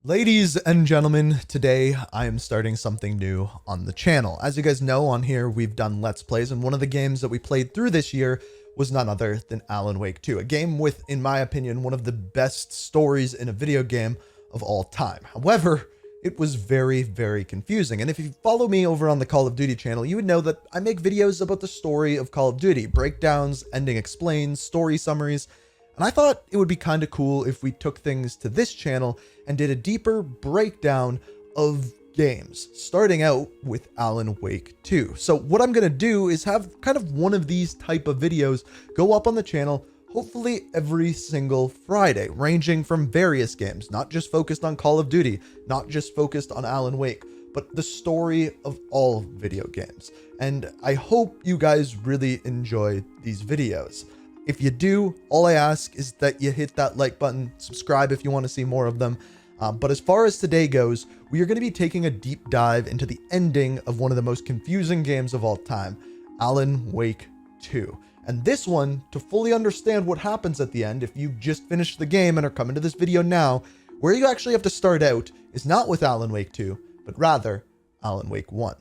Ladies and gentlemen, today I am starting something new on the channel. As you guys know, on here we've done Let's Plays, and one of the games that we played through this year was none other than Alan Wake 2, a game with, in my opinion, one of the best stories in a video game of all time. However, it was very, very confusing, and if you follow me over on the Call of Duty channel, you would know that I make videos about the story of Call of Duty, breakdowns, ending explains, story summaries, and I thought it would be kind of cool if we took things to this channel and did a deeper breakdown of games, starting out with Alan Wake 2. So what I'm going to do is have kind of one of these type of videos go up on the channel, hopefully every single Friday, ranging from various games, not just focused on Call of Duty, not just focused on Alan Wake, but the story of all video games. And I hope you guys really enjoy these videos. If you do, all I ask is that you hit that like button, subscribe if you want to see more of them. But as far as today goes, we are going to be taking a deep dive into the ending of one of the most confusing games of all time, Alan Wake 2. And this one, to fully understand what happens at the end, if you just finished the game and are coming to this video now, where you actually have to start out is not with Alan Wake 2, but rather Alan Wake 1.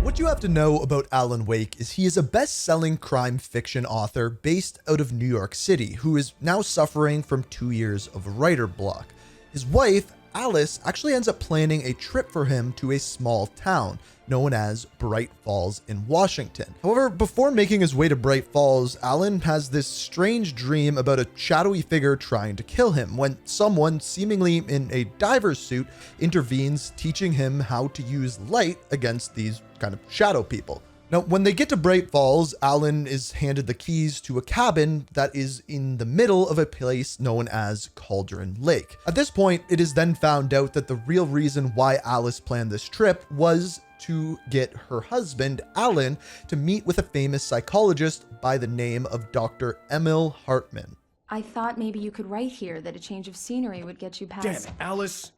What you have to know about Alan Wake is he is a best-selling crime fiction author based out of New York City who is now suffering from 2 years of writer block. His wife, Alice, actually ends up planning a trip for him to a small town known as Bright Falls in Washington. However, before making his way to Bright Falls, Alan has this strange dream about a shadowy figure trying to kill him when someone, seemingly in a diver's suit, intervenes, teaching him how to use light against these kind of shadow people. Now, when they get to Bright Falls, Alan is handed the keys to a cabin that is in the middle of a place known as Cauldron Lake. At this point, it is then found out that the real reason why Alice planned this trip was to get her husband, Alan, to meet with a famous psychologist by the name of Dr. Emil Hartman. I thought maybe you could write here that a change of scenery would get you past... Damn, Alice,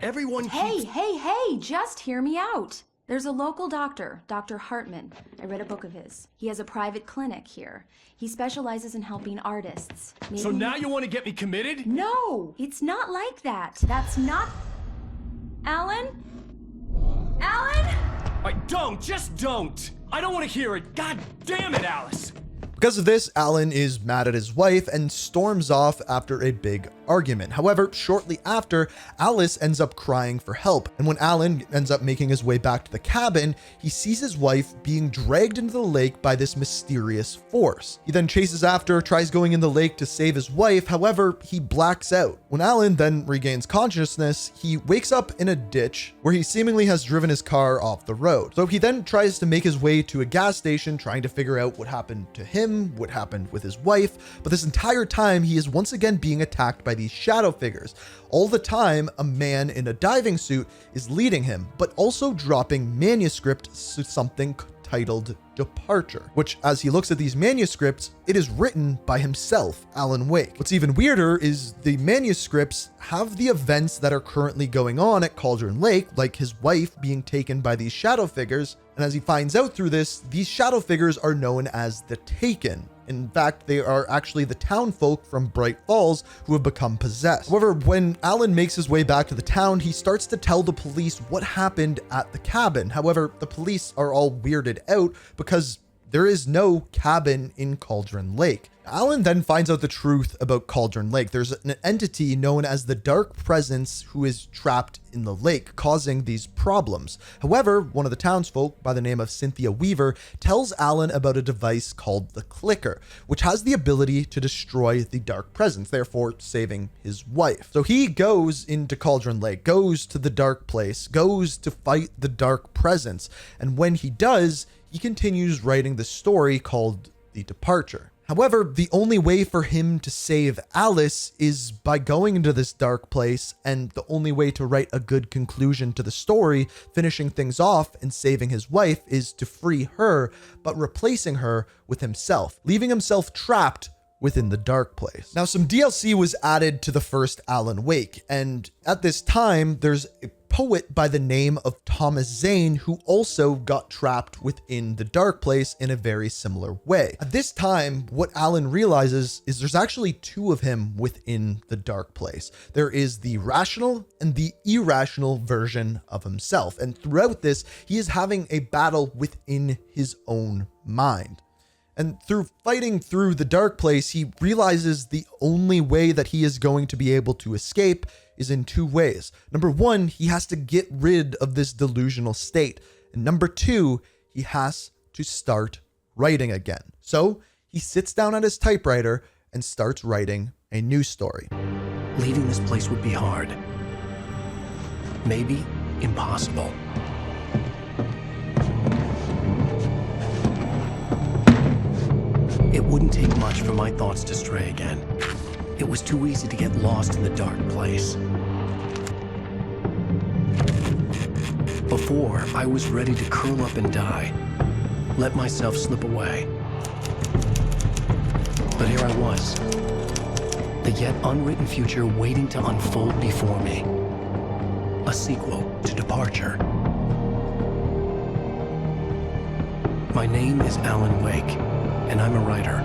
everyone Hey, keeps... just hear me out. There's a local doctor, Dr. Hartman. I read a book of his. He has a private clinic here. He specializes in helping artists. Maybe... So now you want to get me committed? No, it's not like that. That's not... Alan? Alan? Just don't! I don't want to hear it. God damn it, Alice! Because of this, Alan is mad at his wife and storms off after a big argument. However, shortly after, Alice ends up crying for help. And when Alan ends up making his way back to the cabin, he sees his wife being dragged into the lake by this mysterious force. He then chases after, tries going in the lake to save his wife. However, he blacks out. When Alan then regains consciousness, he wakes up in a ditch where he seemingly has driven his car off the road. So he then tries to make his way to a gas station, trying to figure out what happened to him, what happened with his wife, but this entire time he is once again being attacked by these shadow figures. All the time, a man in a diving suit is leading him, but also dropping manuscripts to something titled Departure, which, as he looks at these manuscripts, it is written by himself, Alan Wake. What's even weirder is the manuscripts have the events that are currently going on at Cauldron Lake, like his wife being taken by these shadow figures. And as he finds out through this, these shadow figures are known as the Taken. In fact, they are actually the town folk from Bright Falls who have become possessed. However, when Alan makes his way back to the town, he starts to tell the police what happened at the cabin. However, the police are all weirded out because there is no cabin in Cauldron Lake. Alan then finds out the truth about Cauldron Lake. There's an entity known as the Dark Presence who is trapped in the lake, causing these problems. However, one of the townsfolk by the name of Cynthia Weaver tells Alan about a device called the Clicker, which has the ability to destroy the Dark Presence, therefore saving his wife. So he goes into Cauldron Lake, goes to the dark place, goes to fight the Dark Presence, and when he does, he continues writing the story called The Departure. However, the only way for him to save Alice is by going into this dark place, and the only way to write a good conclusion to the story, finishing things off and saving his wife, is to free her, but replacing her with himself, leaving himself trapped within the dark place. Now, some DLC was added to the first Alan Wake, and at this time, there's a poet by the name of Thomas Zane who also got trapped within the dark place in a very similar way. At this time, what Alan realizes is there's actually two of him within the dark place. There is the rational and the irrational version of himself. And throughout this, he is having a battle within his own mind. And through fighting through the dark place, he realizes the only way that he is going to be able to escape is in two ways. Number one, he has to get rid of this delusional state. And number two, he has to start writing again. So he sits down at his typewriter and starts writing a new story. Leaving this place would be hard. Maybe impossible. It wouldn't take much for my thoughts to stray again. It was too easy to get lost in the dark place. Before, I was ready to curl up and die, let myself slip away. But here I was, the yet unwritten future waiting to unfold before me. A sequel to Departure. My name is Alan Wake, and I'm a writer.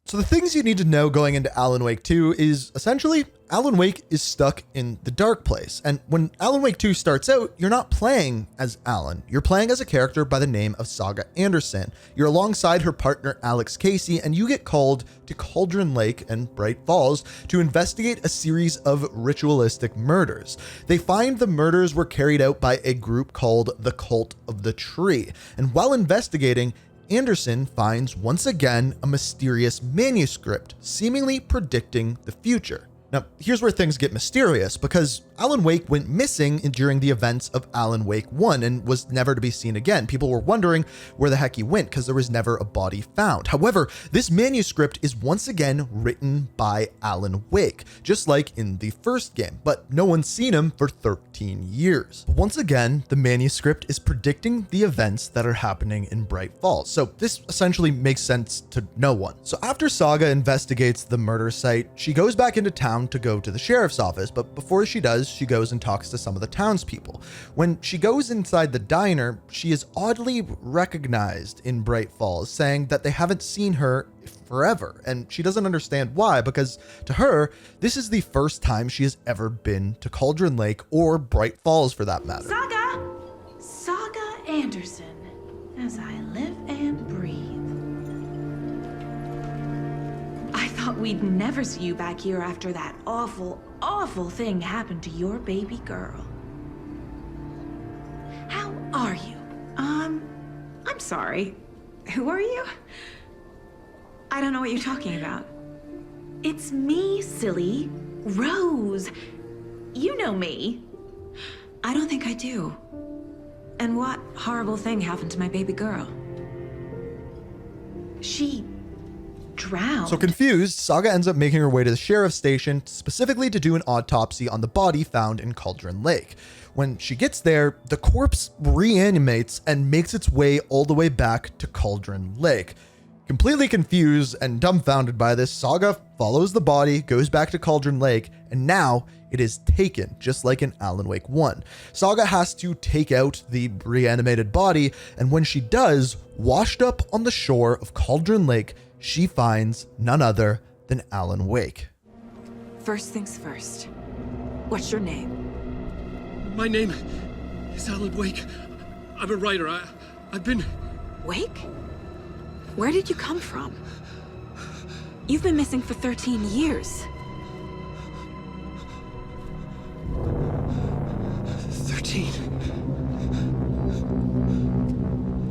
So the things you need to know going into Alan Wake 2 is essentially Alan Wake is stuck in the dark place. And when Alan Wake 2 starts out, you're not playing as Alan. You're playing as a character by the name of Saga Anderson. You're alongside her partner Alex Casey, and you get called to Cauldron Lake and Bright Falls to investigate a series of ritualistic murders. They find the murders were carried out by a group called the Cult of the Tree. And while investigating, Anderson finds once again a mysterious manuscript, seemingly predicting the future. Now, here's where things get mysterious, because Alan Wake went missing during the events of Alan Wake 1 and was never to be seen again. People were wondering where the heck he went because there was never a body found. However, this manuscript is once again written by Alan Wake, just like in the first game, but no one's seen him for 13 years. But once again, the manuscript is predicting the events that are happening in Bright Falls. So this essentially makes sense to no one. So after Saga investigates the murder site, she goes back into town to go to the sheriff's office, but before she does, she goes and talks to some of the townspeople. When she goes inside the diner, she is oddly recognized in Bright Falls, saying that they haven't seen her forever, and she doesn't understand why, because to her, this is the first time she has ever been to Cauldron Lake or Bright Falls for that matter. Saga Anderson, as I live and breathe. I thought we'd never see you back here after that awful, awful thing happened to your baby girl. How are you? I'm sorry. Who are you? I don't know what you're talking about. It's me, silly. Rose. You know me. I don't think I do. And what horrible thing happened to my baby girl? She drowned. So confused, Saga ends up making her way to the sheriff's station, specifically to do an autopsy on the body found in Cauldron Lake. When she gets there, the corpse reanimates and makes its way all the way back to Cauldron Lake. Completely confused and dumbfounded by this, Saga follows the body, goes back to Cauldron Lake, and now it is taken, just like in Alan Wake 1. Saga has to take out the reanimated body, and when she does, washed up on the shore of Cauldron Lake, she finds none other than Alan Wake. First things first. What's your name? My name is Alan Wake. I'm a writer. I've been... Wake? Where did you come from? You've been missing for 13 years. 13.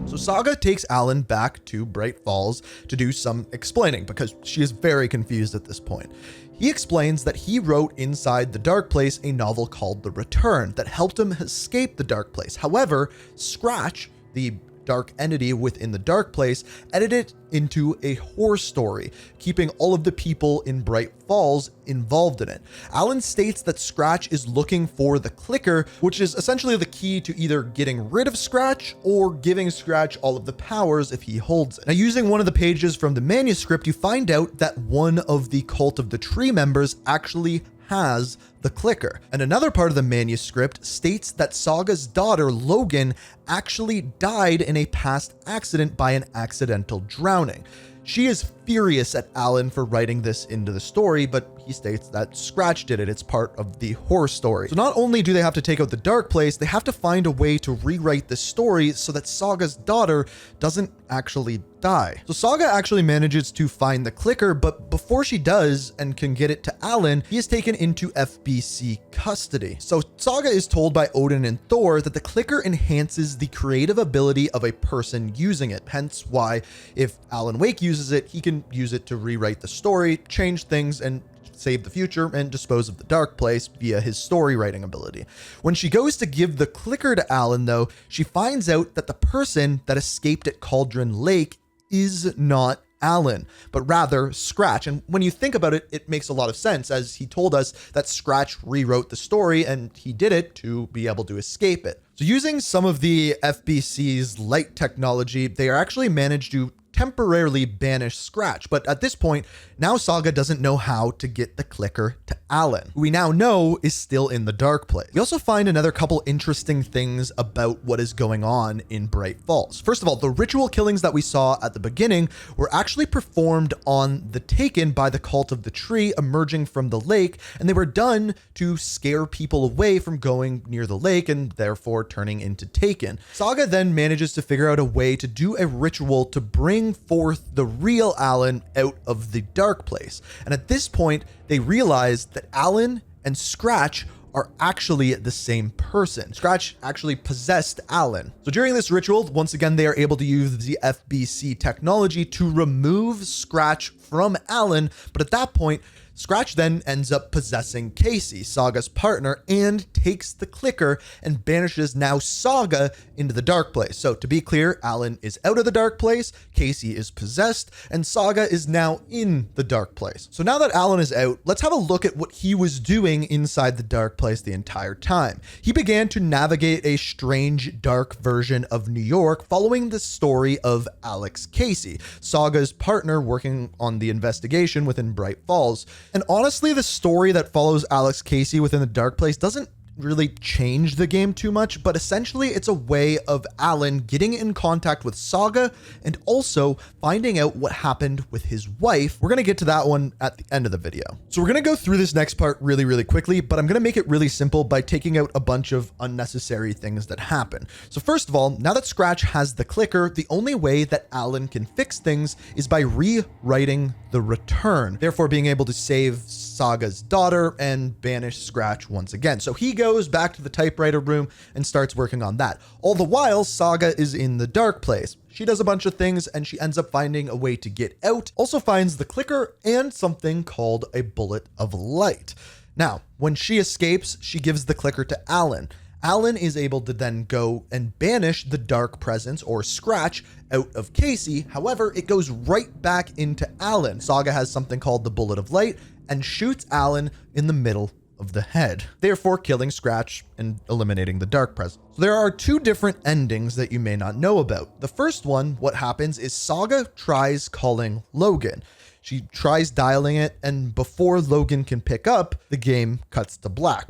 So Saga takes Alan back to Bright Falls to do some explaining because she is very confused at this point. He explains that he wrote inside the dark place a novel called The Return that helped him escape the dark place. However, Scratch, the dark entity within the dark place, edit it into a horror story, keeping all of the people in Bright Falls involved in it. Alan states that Scratch is looking for the clicker, which is essentially the key to either getting rid of Scratch or giving Scratch all of the powers if he holds it. Now, using one of the pages from the manuscript, you find out that one of the Cult of the Tree members actually has the clicker. And another part of the manuscript states that Saga's daughter, Logan, actually died in a past accident by an accidental drowning. She is furious at Alan for writing this into the story, but he states that Scratch did it. It's part of the horror story. So not only do they have to take out the dark place, they have to find a way to rewrite the story so that Saga's daughter doesn't actually die. So Saga actually manages to find the clicker, but before she does and can get it to Alan, he is taken into FBC custody. So Saga is told by Odin and Thor that the clicker enhances the creative ability of a person using it. Hence why if Alan Wake uses it, he can use it to rewrite the story, change things, and save the future and dispose of the dark place via his story writing ability. When she goes to give the clicker to Alan, though, she finds out that the person that escaped at Cauldron Lake is not Alan, but rather Scratch. And when you think about it, it makes a lot of sense, as he told us that Scratch rewrote the story and he did it to be able to escape it. So using some of the FBC's light technology, they are actually managed to temporarily banish Scratch, but at this point, now Saga doesn't know how to get the clicker to Alan, who we now know is still in the dark place. We also find another couple interesting things about what is going on in Bright Falls. First of all, the ritual killings that we saw at the beginning were actually performed on the Taken by the Cult of the Tree emerging from the lake, and they were done to scare people away from going near the lake and therefore turning into Taken. Saga then manages to figure out a way to do a ritual to bring forth the real Alan out of the dark place. And at this point, they realize that Alan and Scratch are actually the same person. Scratch actually possessed Alan. So during this ritual, once again, they are able to use the FBC technology to remove Scratch from Alan. But at that point, Scratch then ends up possessing Casey, Saga's partner, and takes the clicker and banishes now Saga into the dark place. So to be clear, Alan is out of the dark place, Casey is possessed, and Saga is now in the dark place. So now that Alan is out, let's have a look at what he was doing inside the dark place the entire time. He began to navigate a strange, dark version of New York following the story of Alex Casey, Saga's partner working on the investigation within Bright Falls. And honestly, the story that follows Alex Casey within the dark place doesn't really change the game too much, but essentially it's a way of Alan getting in contact with Saga and also finding out what happened with his wife. We're going to get to that one at the end of the video. So we're going to go through this next part really quickly, but I'm going to make it really simple by taking out a bunch of unnecessary things that happen. So first of all, now that Scratch has the clicker, the only way that Alan can fix things is by rewriting the return, therefore being able to save Saga's daughter and banish Scratch once again. So he goes back to the typewriter room and starts working on that. All the while, Saga is in the dark place. She does a bunch of things and she ends up finding a way to get out, also finds the clicker and something called a bullet of light. Now, when she escapes, she gives the clicker to Alan. Alan is able to then go and banish the dark presence or Scratch out of Casey. However, it goes right back into Alan. Saga has something called the bullet of light and shoots Alan in the middle of the head, therefore killing Scratch and eliminating the dark presence. So there are two different endings that you may not know about. The first one, what happens is Saga tries calling Logan. She tries dialing it, and before Logan can pick up, the game cuts to black.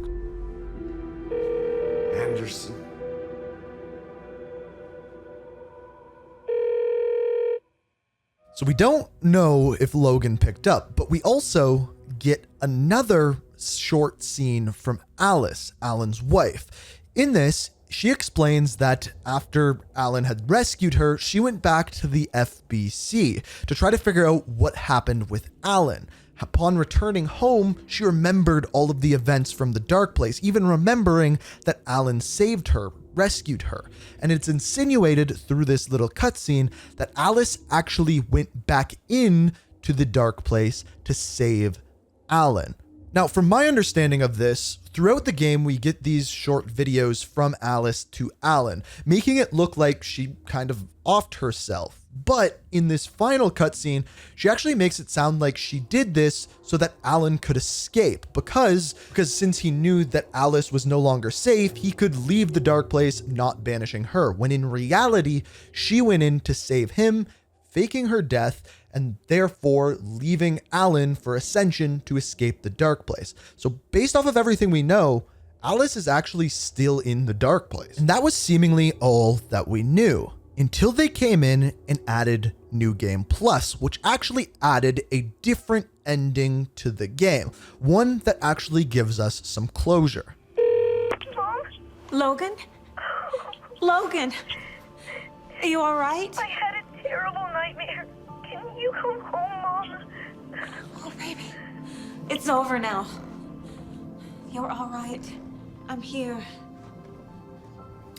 Anderson. So we don't know if Logan picked up, but we also get another short scene from Alice, Alan's wife. In this, she explains that after Alan had rescued her, she went back to the FBC to try to figure out what happened with Alan. Upon returning home, she remembered all of the events from the dark place, even remembering that Alan saved her, rescued her. And it's insinuated through this little cutscene that Alice actually went back in to the dark place to save Alan. Now, from my understanding of this, throughout the game, we get these short videos from Alice to Alan, making it look like she kind of offed herself. But in this final cutscene, she actually makes it sound like she did this so that Alan could escape, because since he knew that Alice was no longer safe, he could leave the dark place, not banishing her, when in reality, she went in to save him, faking her death, and therefore leaving Alan for Ascension to escape the dark place. So based off of everything we know, Alice is actually still in the dark place. And that was seemingly all that we knew, until they came in and added New Game Plus, which actually added a different ending to the game, one that actually gives us some closure. Mom? Logan? Logan! Are you alright? I had a terrible nightmare. Can you come home, Mom? Oh, baby. It's over now. You're alright. I'm here.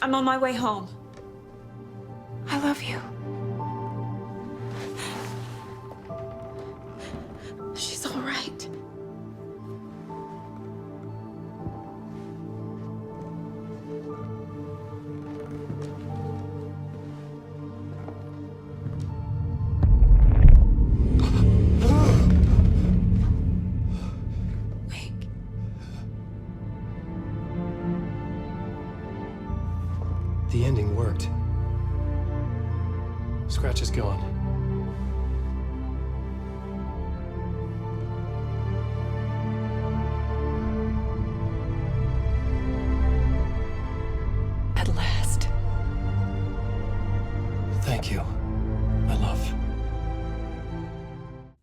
I'm on my way home. I love you. She's alright. The ending worked. Scratch is gone. At last. Thank you, my love.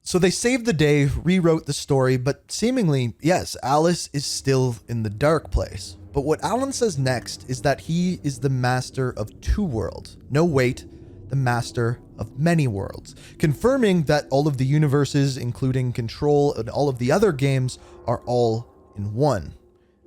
So they saved the day, rewrote the story, but seemingly, yes, Alice is still in the dark place. But what Alan says next is that he is the master of two worlds. No, wait, the master of many worlds, confirming that all of the universes, including Control and all of the other games, are all in one.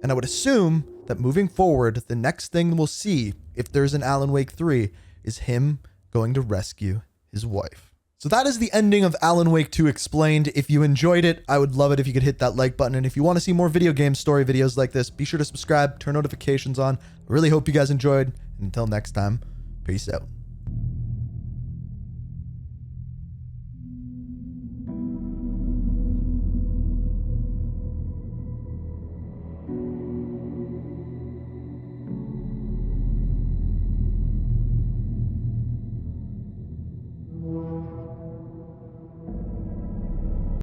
And I would assume that moving forward, the next thing we'll see, if there's an Alan Wake 3, is him going to rescue his wife. So that is the ending of Alan Wake 2 Explained. If you enjoyed it, I would love it if you could hit that like button. And if you want to see more video game story videos like this, be sure to subscribe, turn notifications on. I really hope you guys enjoyed. And until next time, peace out.